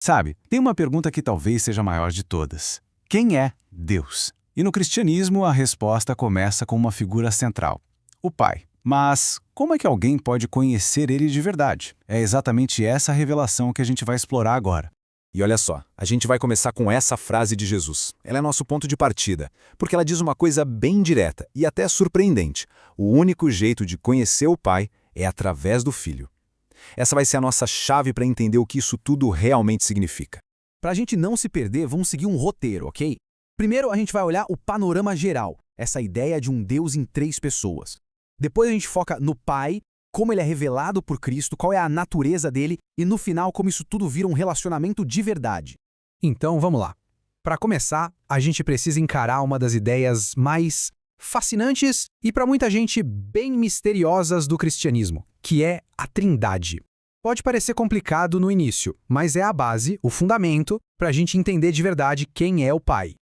Sabe, tem uma pergunta que talvez seja a maior de todas. Quem é Deus? E no cristianismo, a resposta começa com uma figura central: o Pai. Mas como é que alguém pode conhecer ele de verdade? É exatamente essa revelação que a gente vai explorar agora. E olha só, a gente vai começar com essa frase de Jesus. Ela é nosso ponto de partida, porque ela diz uma coisa bem direta e até surpreendente. O único jeito de conhecer o Pai é através do Filho. Essa vai ser a nossa chave para entender o que isso tudo realmente significa. Para a gente não se perder, vamos seguir um roteiro, ok? Primeiro, a gente vai olhar o panorama geral, essa ideia de um Deus em 3 pessoas. Depois a gente foca no Pai, como ele é revelado por Cristo, qual é a natureza dele e, no final, como isso tudo vira um relacionamento de verdade. Então, vamos lá. Para começar, a gente precisa encarar uma das ideias mais fascinantes e, para muita gente, bem misteriosas do cristianismo, que é a Trindade. Pode parecer complicado no início, mas é a base, o fundamento, para a gente entender de verdade quem é o Pai.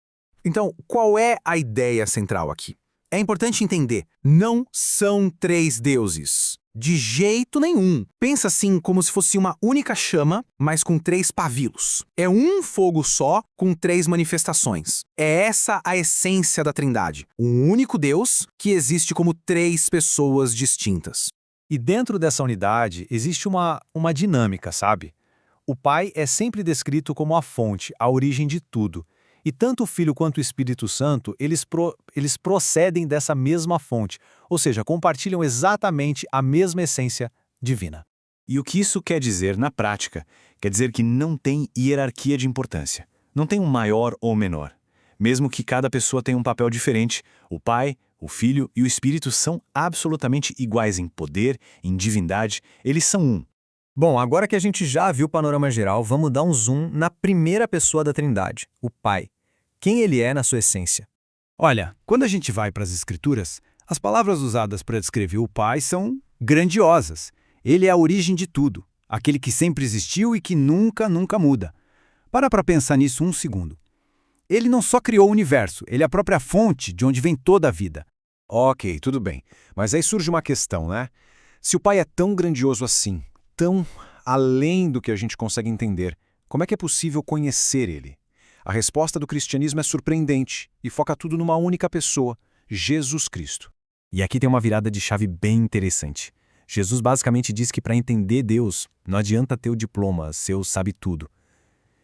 Então, qual é a ideia central aqui? É importante entender, não são 3 deuses. De jeito nenhum. Pensa assim como se fosse uma única chama, mas com 3 pavilos. É um fogo só, com 3 manifestações. É essa a essência da Trindade. Um único Deus que existe como 3 pessoas distintas. E dentro dessa unidade existe uma dinâmica, sabe? O Pai é sempre descrito como a fonte, a origem de tudo. E tanto o Filho quanto o Espírito Santo, eles procedem dessa mesma fonte, ou seja, compartilham exatamente a mesma essência divina. E o que isso quer dizer na prática? Quer dizer que não tem hierarquia de importância. Não tem um maior ou menor. Mesmo que cada pessoa tenha um papel diferente, o Pai, o Filho e o Espírito são absolutamente iguais em poder, em divindade, eles são um. Bom, agora que a gente já viu o panorama geral, vamos dar um zoom na primeira pessoa da Trindade, o Pai. Quem ele é na sua essência? Olha, quando a gente vai para as Escrituras, as palavras usadas para descrever o Pai são grandiosas. Ele é a origem de tudo, aquele que sempre existiu e que nunca muda. Para pensar nisso um segundo. Ele não só criou o universo, ele é a própria fonte de onde vem toda a vida. Ok, tudo bem. Mas aí surge uma questão, né? Se o Pai é tão grandioso assim, tão além do que a gente consegue entender, como é que é possível conhecer ele? A resposta do cristianismo é surpreendente e foca tudo numa única pessoa, Jesus Cristo. E aqui tem uma virada de chave bem interessante. Jesus basicamente diz que para entender Deus, não adianta ter o diploma, seu sabe tudo.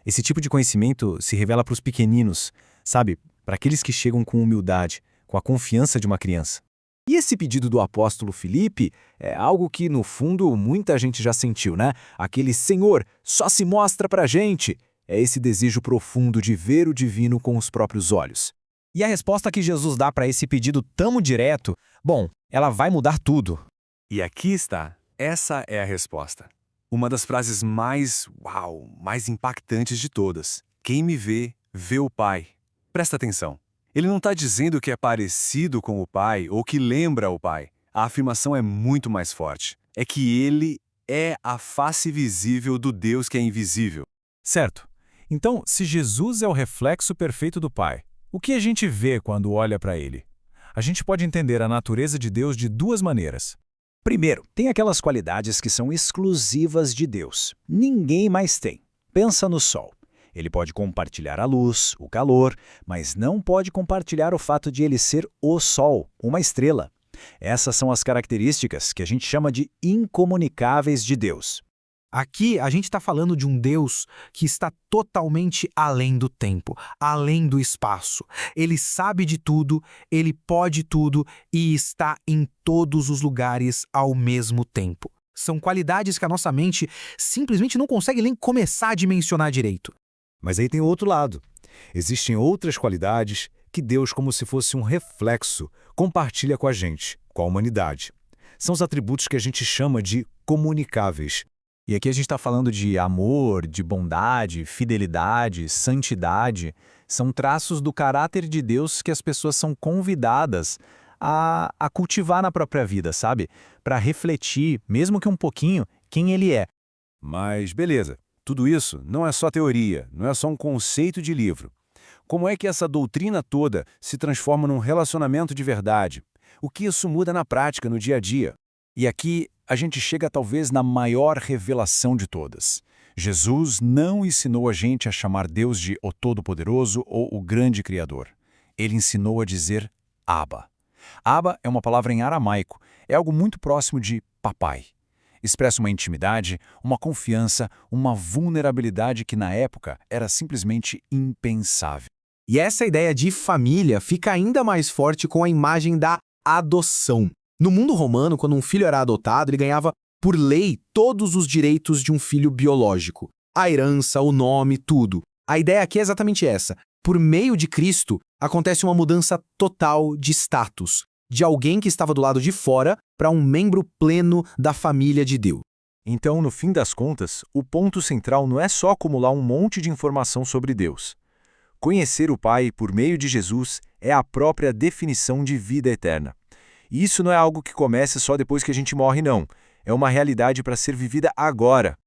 Esse tipo de conhecimento se revela para os pequeninos, sabe? Para aqueles que chegam com humildade, com a confiança de uma criança. E esse pedido do apóstolo Filipe é algo que, no fundo, muita gente já sentiu, né? Aquele Senhor, só se mostra pra gente. É esse desejo profundo de ver o divino com os próprios olhos. E a resposta que Jesus dá para esse pedido tão direto, bom, ela vai mudar tudo. E aqui está, essa é a resposta. Uma das frases mais impactantes de todas. Quem me vê, vê o Pai. Presta atenção. Ele não está dizendo que é parecido com o Pai ou que lembra o Pai. A afirmação é muito mais forte. É que ele é a face visível do Deus que é invisível. Certo. Então, se Jesus é o reflexo perfeito do Pai, o que a gente vê quando olha para ele? A gente pode entender a natureza de Deus de 2 maneiras. Primeiro, tem aquelas qualidades que são exclusivas de Deus. Ninguém mais tem. Pensa no Sol. Ele pode compartilhar a luz, o calor, mas não pode compartilhar o fato de ele ser o Sol, uma estrela. Essas são as características que a gente chama de incomunicáveis de Deus. Aqui a gente está falando de um Deus que está totalmente além do tempo, além do espaço. Ele sabe de tudo, ele pode tudo e está em todos os lugares ao mesmo tempo. São qualidades que a nossa mente simplesmente não consegue nem começar a dimensionar direito. Mas aí tem o outro lado. Existem outras qualidades que Deus, como se fosse um reflexo, compartilha com a gente, com a humanidade. São os atributos que a gente chama de comunicáveis. E aqui a gente está falando de amor, de bondade, fidelidade, santidade. São traços do caráter de Deus que as pessoas são convidadas a cultivar na própria vida, sabe? Para refletir, mesmo que um pouquinho, quem ele é. Mas beleza, tudo isso não é só teoria, não é só um conceito de livro. Como é que essa doutrina toda se transforma num relacionamento de verdade? O que isso muda na prática, no dia a dia? E aqui a gente chega talvez na maior revelação de todas. Jesus não ensinou a gente a chamar Deus de o Todo-Poderoso ou o Grande Criador. Ele ensinou a dizer Abba. Abba é uma palavra em aramaico, é algo muito próximo de papai. Expressa uma intimidade, uma confiança, uma vulnerabilidade que na época era simplesmente impensável. E essa ideia de família fica ainda mais forte com a imagem da adoção. No mundo romano, quando um filho era adotado, ele ganhava, por lei, todos os direitos de um filho biológico. A herança, o nome, tudo. A ideia aqui é exatamente essa. Por meio de Cristo, acontece uma mudança total de status, de alguém que estava do lado de fora para um membro pleno da família de Deus. Então, no fim das contas, o ponto central não é só acumular um monte de informação sobre Deus. Conhecer o Pai por meio de Jesus é a própria definição de vida eterna. E isso não é algo que começa só depois que a gente morre, não. É uma realidade para ser vivida agora.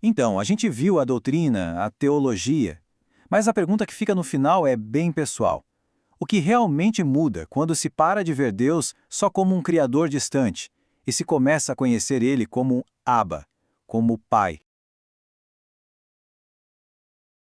Então, a gente viu a doutrina, a teologia, mas a pergunta que fica no final é bem pessoal. O que realmente muda quando se para de ver Deus só como um criador distante e se começa a conhecer Ele como um Abba, como Pai?